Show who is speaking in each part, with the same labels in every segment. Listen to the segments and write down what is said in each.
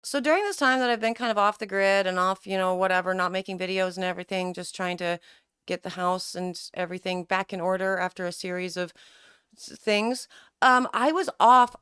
Speaker 1: So during this time that I've been kind of off the grid and off, whatever, not making videos and everything, just trying to get the house and everything back in order after a series of things, I was off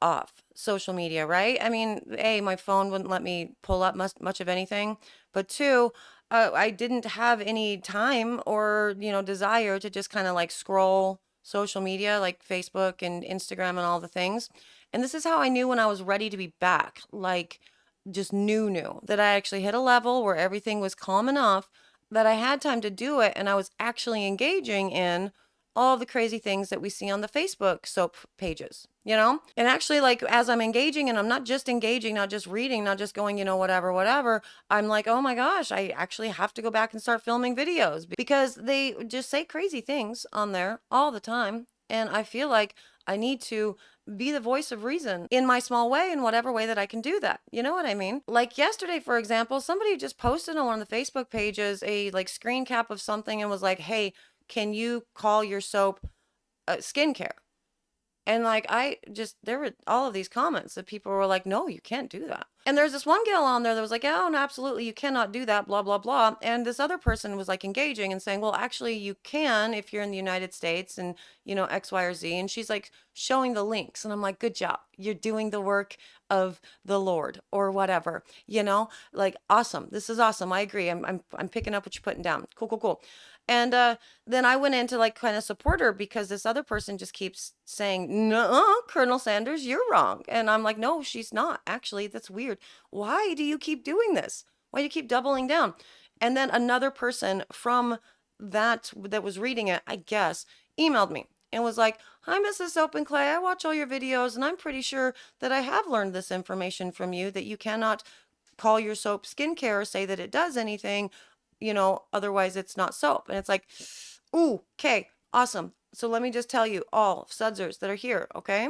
Speaker 1: social media, right? I mean, A, my phone wouldn't let me pull up much of anything, but two, I didn't have any time or, desire to just kind of like scroll social media like Facebook and Instagram and all the things. And this is how I knew when I was ready to be back. Like, just knew that I actually hit a level where everything was calm enough that I had time to do it and I was actually engaging in all the crazy things that we see on the Facebook soap pages, you know? And actually, like, as I'm engaging, and I'm not just engaging, not just reading, not just going, whatever, I'm like, oh my gosh, I actually have to go back and start filming videos because they just say crazy things on there all the time. And I feel like I need to be the voice of reason in my small way, in whatever way that I can do that. You know what I mean? Like yesterday, for example, somebody just posted on one of the Facebook pages a like screen cap of something and was like, hey, can you call your soap skincare? And like, there were all of these comments that people were like, no, you can't do that. And there's this one gal on there that was like, oh, no, absolutely, you cannot do that, blah, blah, blah. And this other person was like engaging and saying, well, actually, you can if you're in the United States and, X, Y, or Z. And she's like showing the links. And I'm like, good job. You're doing the work of the Lord or whatever, like awesome. This is awesome. I agree. I'm picking up what you're putting down. Cool, cool, cool. And then I went in to like kind of support her because this other person just keeps saying, no, Colonel Sanders, you're wrong. And I'm like, no, she's not. Actually, that's weird. Why do you keep doing this? Why do you keep doubling down? And then another person from that was reading it, I guess, emailed me and was like, hi, Mrs. Soap and Clay. I watch all your videos and I'm pretty sure that I have learned this information from you that you cannot call your soap skincare or say that it does anything, otherwise it's not soap. And it's like, ooh, okay, awesome. So let me just tell you all sudsers that are here, okay?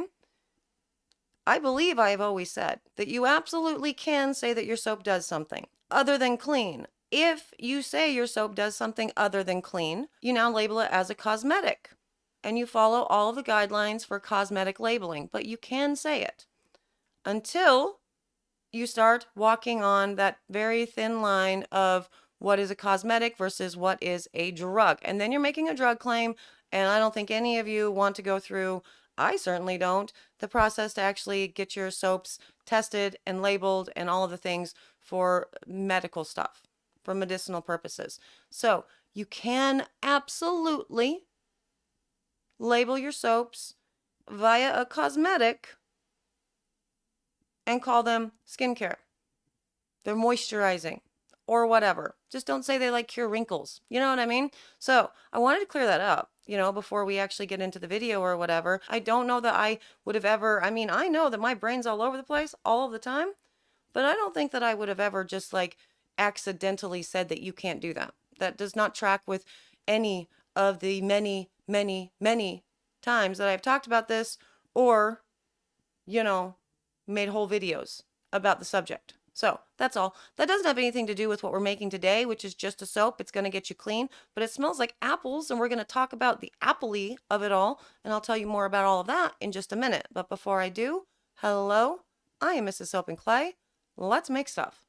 Speaker 1: I believe I have always said that you absolutely can say that your soap does something other than clean. If you say your soap does something other than clean, you now label it as a cosmetic and you follow all of the guidelines for cosmetic labeling, but you can say it until you start walking on that very thin line of what is a cosmetic versus what is a drug. And then you're making a drug claim. And I don't think any of you want to go through, I certainly don't, the process to actually get your soaps tested and labeled and all of the things for medical stuff, for medicinal purposes. So you can absolutely label your soaps via a cosmetic and call them skincare. They're moisturizing or whatever. Just don't say they like cure wrinkles. You know what I mean? So I wanted to clear that up, before we actually get into the video or whatever. I don't know that I would have ever, I mean, I know that my brain's all over the place all of the time, but I don't think that I would have ever just like accidentally said that you can't do that. That does not track with any of the many, many, many times that I've talked about this or, you know, made whole videos about the subject. So that's all. That doesn't have anything to do with what we're making today, which is just a soap. It's going to get you clean, but it smells like apples, and we're going to talk about the appley of it all, and I'll tell you more about all of that in just a minute. But before I do, hello, I am Mrs. Soap and Clay. Let's make stuff.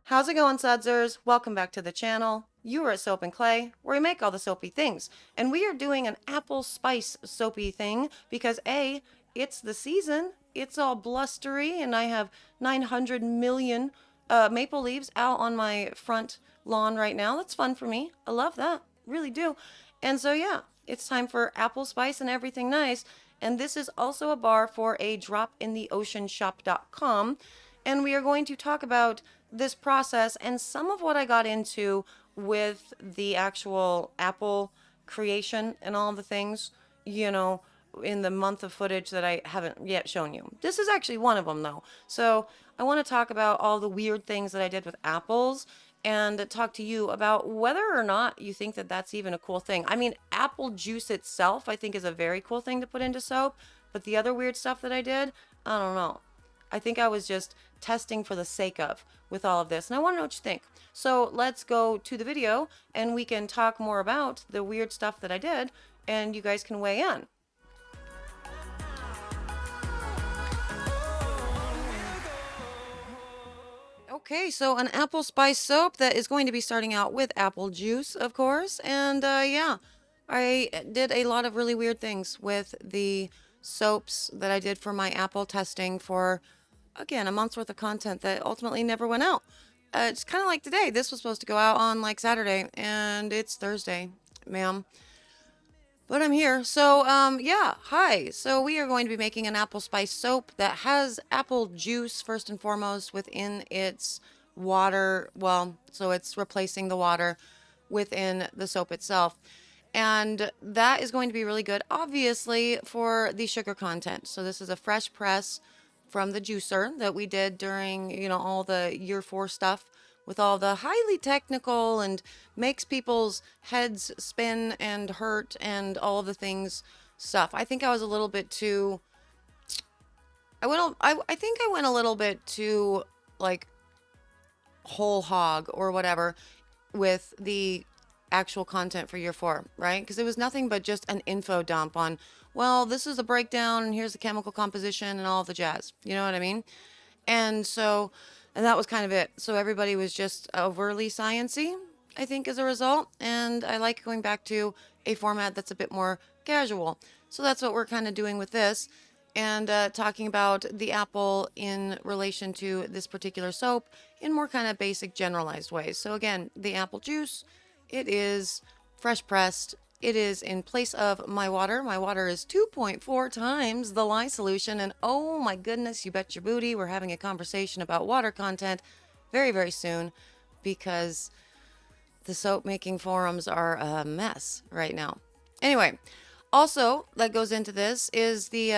Speaker 1: How's it going, sudsers? Welcome back to the channel. You are at Soap and Clay, where we make all the soapy things. And we are doing an apple spice soapy thing because A, it's the season, it's all blustery, and I have 900 million maple leaves out on my front lawn right now. That's fun for me. I love that. Really do. And so, yeah, it's time for apple spice and everything nice. And this is also a bar for a dropintheoceanshop.com. and we are going to talk about this process and some of what I got into with the actual apple creation and all the things, you know, in the month of footage that I haven't yet shown you. This is actually one of them though. So I want to talk about all the weird things that I did with apples and talk to you about whether or not you think that that's even a cool thing. I mean, apple juice itself, I think, is a very cool thing to put into soap, but the other weird stuff that I did, I don't know. I think I was just testing for the sake of with all of this, and I want to know what you think. So let's go to the video and we can talk more about the weird stuff that I did, and you guys can weigh in. Okay, so an apple spice soap that is going to be starting out with apple juice, of course. And yeah, I did a lot of really weird things with the soaps that I did for my apple testing for, again, a month's worth of content that ultimately never went out. It's kind of like today. This was supposed to go out on like Saturday, and it's Thursday, ma'am. But I'm here. So, yeah, hi. So we are going to be making an apple spice soap that has apple juice first and foremost within its water. Well, so it's replacing the water within the soap itself. And that is going to be really good, obviously, for the sugar content. So this is a fresh press from the juicer that we did during, all the year 4 stuff with all the highly technical and makes people's heads spin and hurt and all of the things stuff. I think I was a little bit too I think I went a little bit too like whole hog or whatever with the actual content for year 4, right? Because it was nothing but just an info dump on, well, this is a breakdown and here's the chemical composition and all of the jazz. You know what I mean? And so, and that was kind of it. So everybody was just overly sciencey, I think, as a result. And I like going back to a format that's a bit more casual. So that's what we're kind of doing with this. And talking about the apple in relation to this particular soap in more kind of basic generalized ways. So again, the apple juice, it is fresh pressed. It is in place of my water. My water is 2.4 times the lye solution. And oh my goodness, you bet your booty, we're having a conversation about water content very, very soon because the soap making forums are a mess right now. Anyway, also that goes into this is the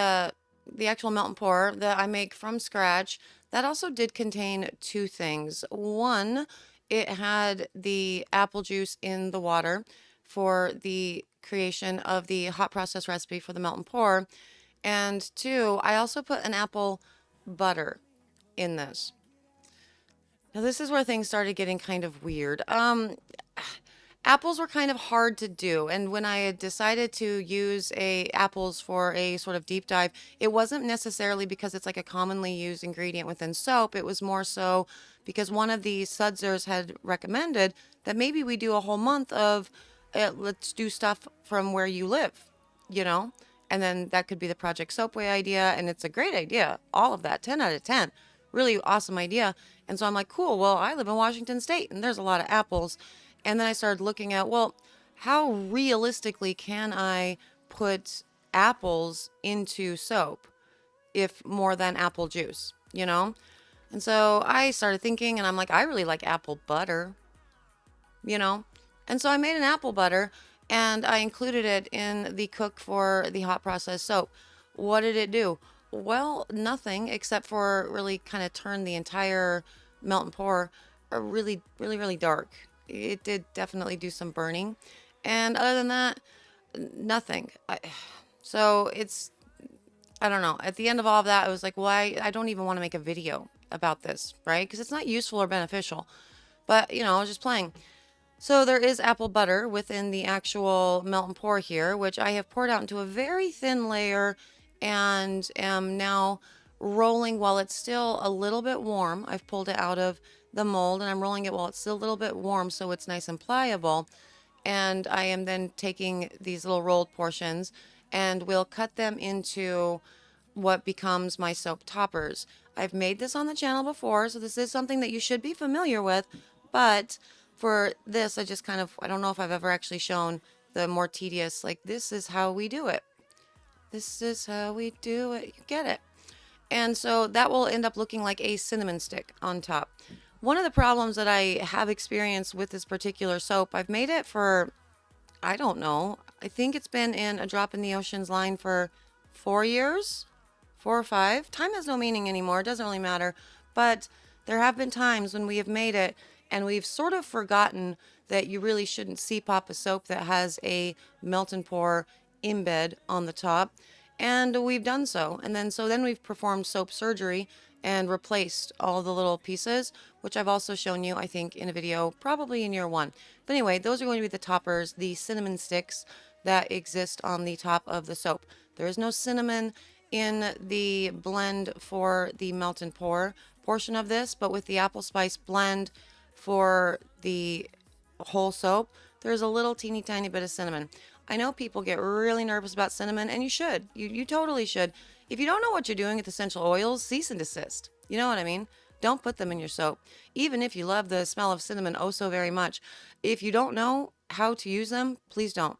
Speaker 1: actual melt and pour that I make from scratch. That also did contain 2 things. One, it had the apple juice in the water for the creation of the hot process recipe for the melt and pour. And 2, I also put an apple butter in this. Now this is where things started getting kind of weird. Apples were kind of hard to do, and when I had decided to use apples for a sort of deep dive, it wasn't necessarily because it's like a commonly used ingredient within soap. It was more so because one of the sudsers had recommended that maybe we do a whole month of let's do stuff from where you live, and then that could be the Project Soapway idea, and it's a great idea. All of that, 10 out of 10, really awesome idea. And so I'm like, cool, well, I live in Washington State and there's a lot of apples. And then I started looking at, well, how realistically can I put apples into soap if more than apple juice, And so I started thinking, and I'm like, I really like apple butter, And so I made an apple butter and I included it in the cook for the hot process soap. What did it do? Well, nothing except for really kind of turn the entire melt and pour really, really, really dark. It did definitely do some burning. And other than that, nothing. So I don't know. At the end of all of that, I was like, well, I don't even want to make a video about this, right? Because it's not useful or beneficial. But, I was just playing. So there is apple butter within the actual melt and pour here, which I have poured out into a very thin layer and am now rolling while it's still a little bit warm. I've pulled it out of the mold and I'm rolling it while it's still a little bit warm so it's nice and pliable. And I am then taking these little rolled portions and we'll cut them into what becomes my soap toppers. I've made this on the channel before, so this is something that you should be familiar with, but for this, I don't know if I've ever actually shown the more tedious, like, this is how we do it. This is how we do it. You get it. And so that will end up looking like a cinnamon stick on top. One of the problems that I have experienced with this particular soap, I've made it for, I don't know, I think it's been in a drop in the oceans line for 4 years, 4 or 5. Time has no meaning anymore. It doesn't really matter. But there have been times when we have made it and we've sort of forgotten that you really shouldn't pop a soap that has a melt and pour embed on the top. And we've done so. And then we've performed soap surgery and replaced all the little pieces, which I've also shown you, I think, in a video, probably in year one. But anyway, those are going to be the toppers, the cinnamon sticks that exist on the top of the soap. There is no cinnamon in the blend for the melt and pour portion of this, but with the apple spice blend for the whole soap, there's a little teeny tiny bit of cinnamon. I know people get really nervous about cinnamon, and you should. You totally should. If you don't know what you're doing with essential oils, cease and desist. You know what I mean? Don't put them in your soap. Even if you love the smell of cinnamon oh so very much, if you don't know how to use them, please don't.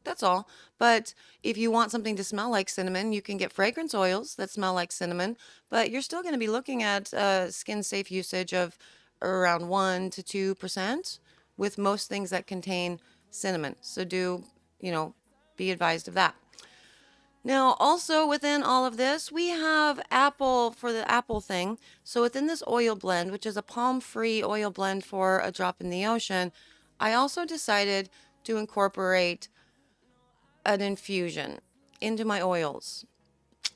Speaker 1: That's all. But if you want something to smell like cinnamon, you can get fragrance oils that smell like cinnamon, but you're still going to be looking at skin safe usage of around 1 to 2% with most things that contain cinnamon. So be advised of that. Now, also within all of this, we have apple for the apple thing. So within this oil blend, which is a palm-free oil blend for a drop in the ocean, I also decided to incorporate an infusion into my oils.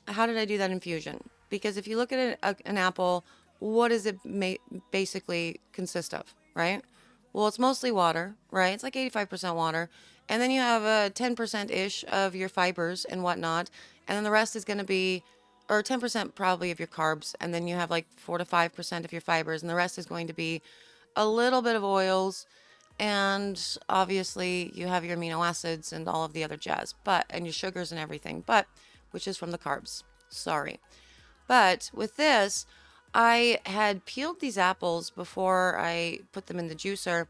Speaker 1: How did I do that infusion? Because if you look at an apple, what does it basically consist of, right? Well, it's mostly water, right? It's like 85% water. And then you have a 10%-ish of your fibers and whatnot. And then the rest is going to be, or 10% probably of your carbs. And then you have like 4 to 5% of your fibers. And the rest is going to be a little bit of oils. And obviously you have your amino acids and all of the other jazz, and your sugars and everything, which is from the carbs. Sorry. But with this, I had peeled these apples before I put them in the juicer,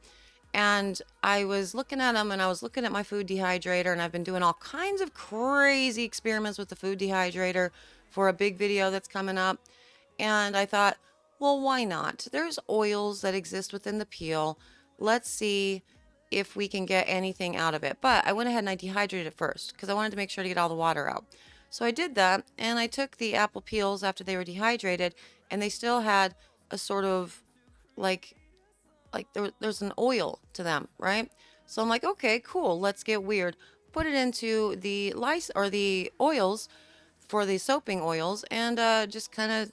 Speaker 1: and I was looking at them and I was looking at my food dehydrator, and I've been doing all kinds of crazy experiments with the food dehydrator for a big video that's coming up. And I thought, well, why not? There's oils that exist within the peel. Let's see if we can get anything out of it. But I went ahead and I dehydrated it first because I wanted to make sure to get all the water out. So I did that, and I took the apple peels after they were dehydrated, and they still had a sort of like there's an oil to them, right? So I'm like, okay, cool, let's get weird. Put it into the lice or the oils for the soaping oils, and just kind of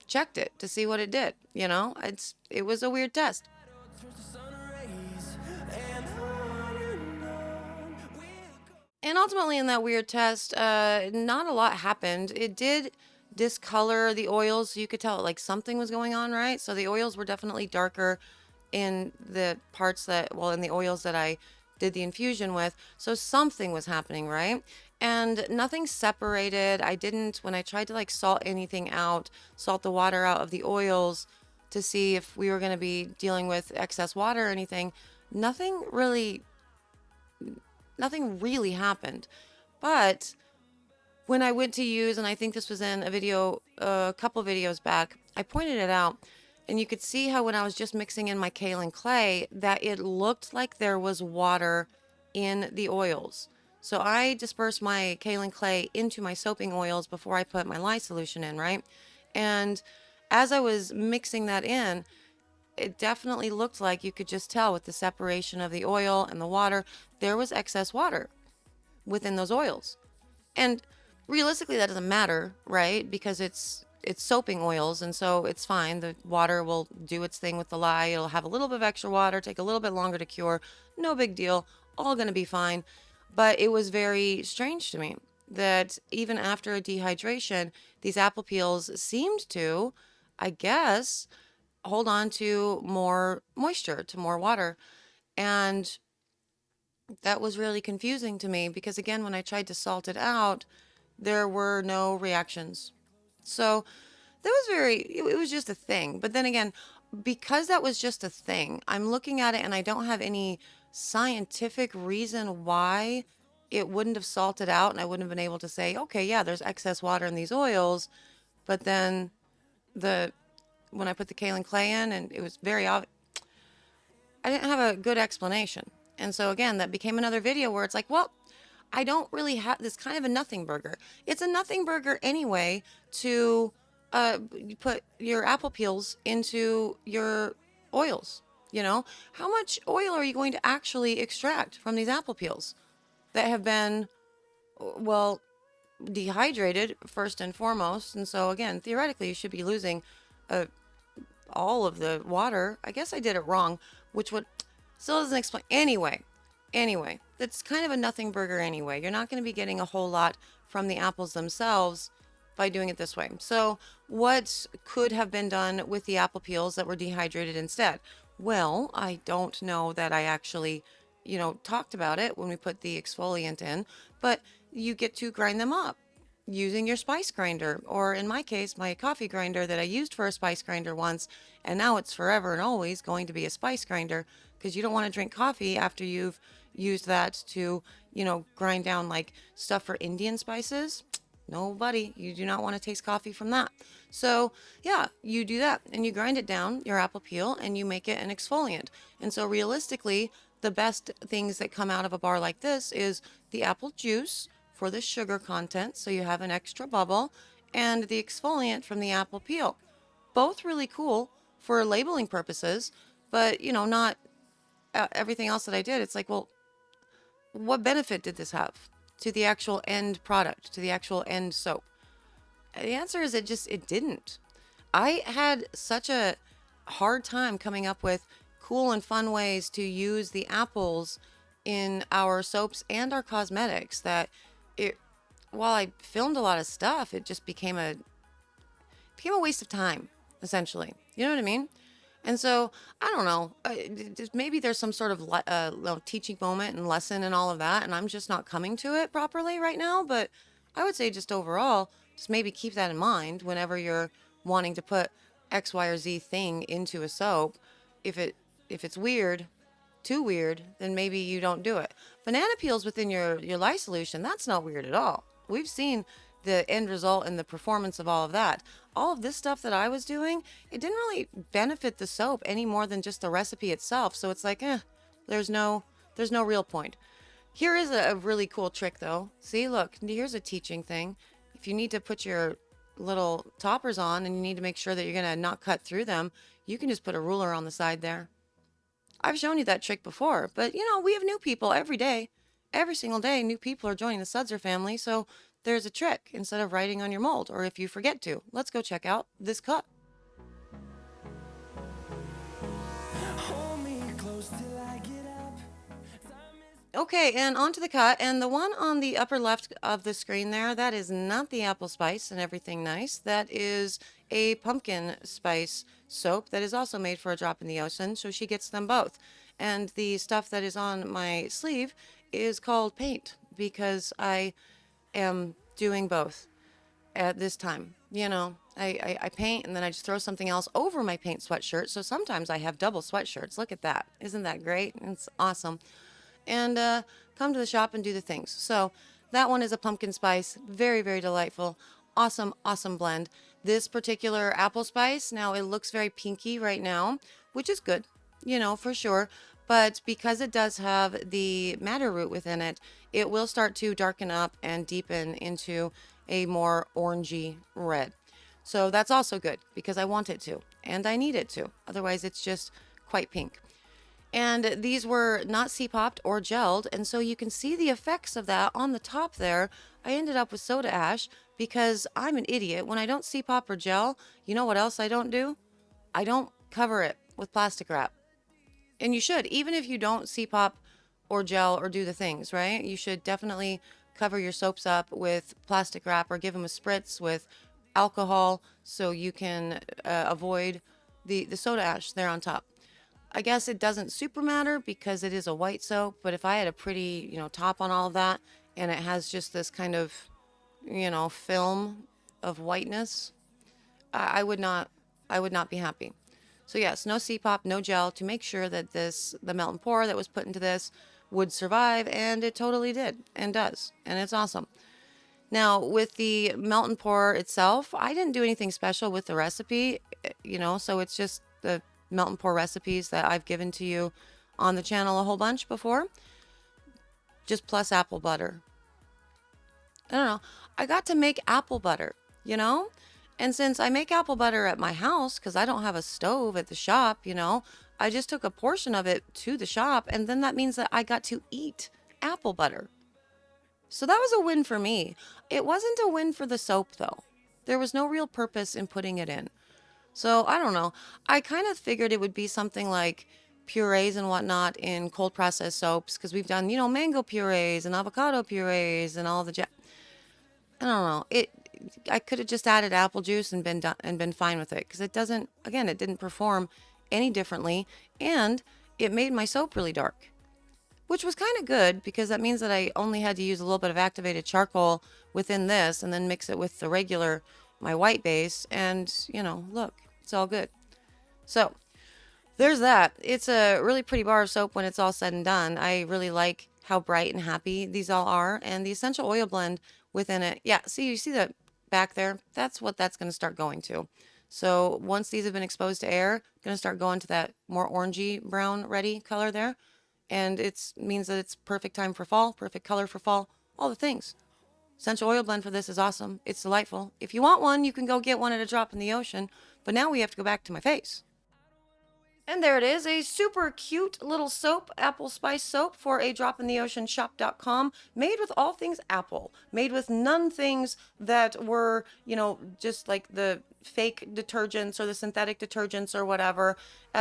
Speaker 1: checked it to see what it did. It was a weird test. And ultimately, in that weird test, not a lot happened. It did discolor the oils, so you could tell like something was going on, right? So the oils were definitely darker in the in the oils that I did the infusion with. So something was happening, right? And nothing separated. I didn't, when I tried to like salt anything out, salt the water out of the oils to see if we were going to be dealing with excess water or anything, nothing really happened. But when I went to use, and I think this was in a video, a couple videos back, I pointed it out, and you could see how when I was just mixing in my kaolin clay, that it looked like there was water in the oils. So I dispersed my kaolin clay into my soaping oils before I put my lye solution in, right? And as I was mixing that in, it definitely looked like you could just tell with the separation of the oil and the water, there was excess water within those oils. And realistically, that doesn't matter, right? Because it's soaping oils, and so it's fine. The water will do its thing with the lye. It'll have a little bit of extra water, take a little bit longer to cure. No big deal. All going to be fine. But it was very strange to me that even after a dehydration, these apple peels seemed to, I guess, hold on to more moisture, to more water. And that was really confusing to me because, again, when I tried to salt it out, there were no reactions. So that was it was just a thing. But then again, because that was just a thing, I'm looking at it and I don't have any scientific reason why it wouldn't have salted out and I wouldn't have been able to say, okay, yeah, there's excess water in these oils. But then the when I put the kaolin clay in, and it was very obvious, I didn't have a good explanation. And so again, that became another video where it's like, well, I don't really have this kind of a nothing burger. It's a nothing burger anyway to you put your apple peels into your oils. You know, how much oil are you going to actually extract from these apple peels that have been, well, dehydrated first and foremost? And so again, theoretically, you should be losing uh, all of the water. I guess I did it wrong, which would still doesn't explain. Anyway, that's kind of a nothing burger anyway. You're not going to be getting a whole lot from the apples themselves by doing it this way. So, what could have been done with the apple peels that were dehydrated instead? Well, I don't know that I actually, talked about it when we put the exfoliant in, but you get to grind them up using your spice grinder, or in my case, my coffee grinder that I used for a spice grinder once, and now it's forever and always going to be a spice grinder because you don't want to drink coffee after you've used that to, grind down like stuff for Indian spices. No, buddy, you do not want to taste coffee from that. So, yeah, you do that and you grind it down, your apple peel, and you make it an exfoliant. And so, realistically, the best things that come out of a bar like this is the apple juice for the sugar content, so you have an extra bubble, and the exfoliant from the apple peel. Both really cool for labeling purposes, but not everything else that I did. It's like, well, what benefit did this have to the actual end product, to the actual end soap? The answer is it didn't. I had such a hard time coming up with cool and fun ways to use the apples in our soaps and our cosmetics that it while I filmed a lot of stuff, it just became a waste of time, essentially. You know what I mean? And so I don't know. Maybe there's some sort of teaching moment and lesson and all of that, and I'm just not coming to it properly right now. But I would say just overall, just maybe keep that in mind whenever you're wanting to put X, Y, or Z thing into a soap. If it's weird, too weird, then maybe you don't do it. Banana peels within your lye solution, that's not weird at all. We've seen the end result and the performance of all of that. All of this stuff that I was doing, it didn't really benefit the soap any more than just the recipe itself. So it's like, there's no real point. Here is a really cool trick though. See, look, here's a teaching thing. If you need to put your little toppers on and you need to make sure that you're gonna not cut through them, you can just put a ruler on the side there. I've shown you that trick before, but we have new people every day. Every single day, new people are joining the Sudzer family, so there's a trick instead of writing on your mold, or if you forget to. Let's go check out this cut. Okay, and onto the cut, and the one on the upper left of the screen there, that is not the apple spice and everything nice. That is a pumpkin spice soap that is also made for a drop in the ocean, so she gets them both. And the stuff that is on my sleeve is called paint because I am doing both at this time. I paint and then I just throw something else over my paint sweatshirt, so sometimes I have double sweatshirts. Look at that. Isn't that great? It's awesome. And come to the shop and do the things. So that one is a pumpkin spice. Very, very delightful. Awesome, awesome blend. This particular apple spice, now it looks very pinky right now, which is good, for sure. But because it does have the madder root within it, it will start to darken up and deepen into a more orangey red. So that's also good because I want it to, and I need it to. Otherwise, it's just quite pink. And these were not C-popped or gelled, and so you can see the effects of that on the top there. I ended up with soda ash because I'm an idiot. When I don't C-pop or gel, you know what else I don't do? I don't cover it with plastic wrap. And you should, even if you don't C-pop or gel or do the things, right? You should definitely cover your soaps up with plastic wrap or give them a spritz with alcohol so you can avoid the soda ash there on top. I guess it doesn't super matter because it is a white soap, but if I had a pretty, top on all of that and it has just this kind of, film of whiteness, I would not be happy. So yes, no C-pop, no gel to make sure that the melt and pour that was put into this would survive, and it totally did and does, and it's awesome. Now, with the melt and pour itself, I didn't do anything special with the recipe, so it's just the melt and pour recipes that I've given to you on the channel a whole bunch before, just plus apple butter. I don't know. I got to make apple butter, you know? And since I make apple butter at my house because I don't have a stove at the shop, I just took a portion of it to the shop, and then that means that I got to eat apple butter. So that was a win for me. It wasn't a win for the soap, though. There was no real purpose in putting it in. So I don't know. I kind of figured it would be something like purees and whatnot in cold processed soaps because we've done, mango purees and avocado purees and all the I don't know. I could have just added apple juice and been done and been fine with it because it doesn't. Again, it didn't perform any differently, and it made my soap really dark, which was kind of good because that means that I only had to use a little bit of activated charcoal within this and then mix it with the regular my white base, and look, it's all good. So there's that. It's a really pretty bar of soap when it's all said and done. I really like how bright and happy these all are, and the essential oil blend within it. Yeah, see, you see that back there? That's what that's going to start going to. So once these have been exposed to air, going to start going to that more orangey brown ready color there, and it means that it's perfect time for fall, perfect color for fall, all the things. Essential oil blend for this is awesome. It's delightful. If you want one, you can go get one at a drop in the ocean. But now we have to go back to my face. And there it is, a super cute little soap, apple spice soap for a drop in the ocean shop.com, made with all things apple, made with none things that were, just like the fake detergents or the synthetic detergents or whatever,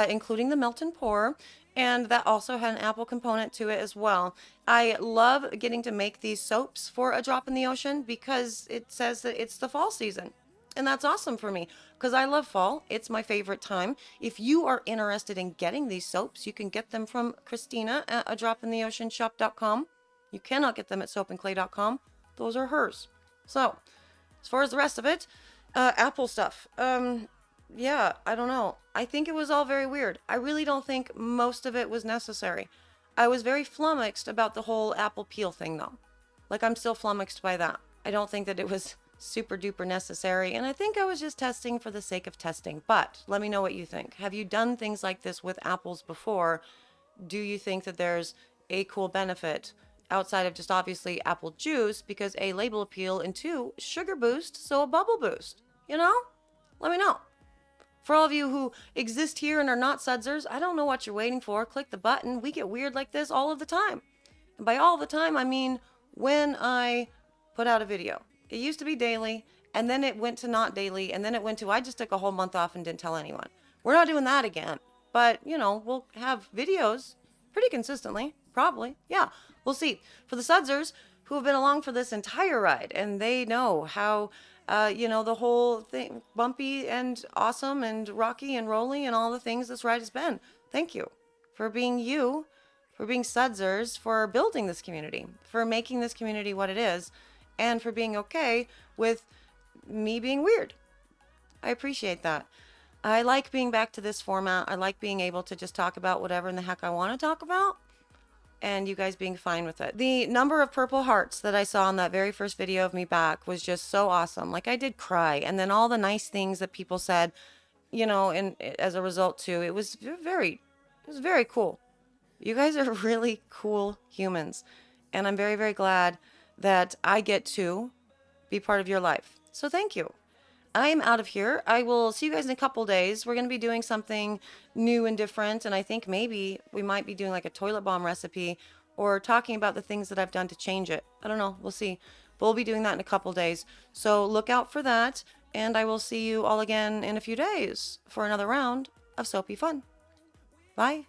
Speaker 1: including the melt and pour. And that also had an apple component to it as well. I love getting to make these soaps for a drop in the ocean because it says that it's the fall season. And that's awesome for me because I love fall. It's my favorite time. If you are interested in getting these soaps, you can get them from Christina at a dropintheoceanshop.com. You cannot get them at soapandclay.com. Those are hers. So, as far as the rest of it, Apple stuff. Yeah, I don't know. I think it was all very weird. I really don't think most of it was necessary. I was very flummoxed about the whole apple peel thing, though. Like, I'm still flummoxed by that. I don't think that it was super duper necessary, and I think I was just testing for the sake of testing. But let me know what you think. Have you done things like this with apples before? Do you think that there's a cool benefit outside of just obviously apple juice, because A, label appeal, and two, sugar boost, so a bubble boost? Let me know. For all of you who exist here and are not sudsers, I don't know what you're waiting for. Click the button. We get weird like this all of the time. And by all the time, I mean when I put out a video. It used to be daily, and then it went to not daily, and then it went to I just took a whole month off and didn't tell anyone. We're not doing that again. But, we'll have videos pretty consistently. Probably. Yeah. We'll see. For the sudsers who have been along for this entire ride, and they know how, the whole thing, bumpy and awesome and rocky and rolly and all the things this ride has been. Thank you for being you, for being sudsers, for building this community, for making this community what it is, and for being okay with me being weird. I appreciate that. I like being back to this format. I like being able to just talk about whatever in the heck I want to talk about, and you guys being fine with it. The number of purple hearts that I saw in that very first video of me back was just so awesome. Like, I did cry, and then all the nice things that people said, and as a result too, it was very cool. You guys are really cool humans, and I'm very, very glad that I get to be part of your life. So thank you. I'm out of here. I will see you guys in a couple days. We're going to be doing something new and different, and I think maybe we might be doing like a toilet bomb recipe or talking about the things that I've done to change it. I don't know. We'll see. But we'll be doing that in a couple days. So look out for that, and I will see you all again in a few days for another round of soapy fun. Bye.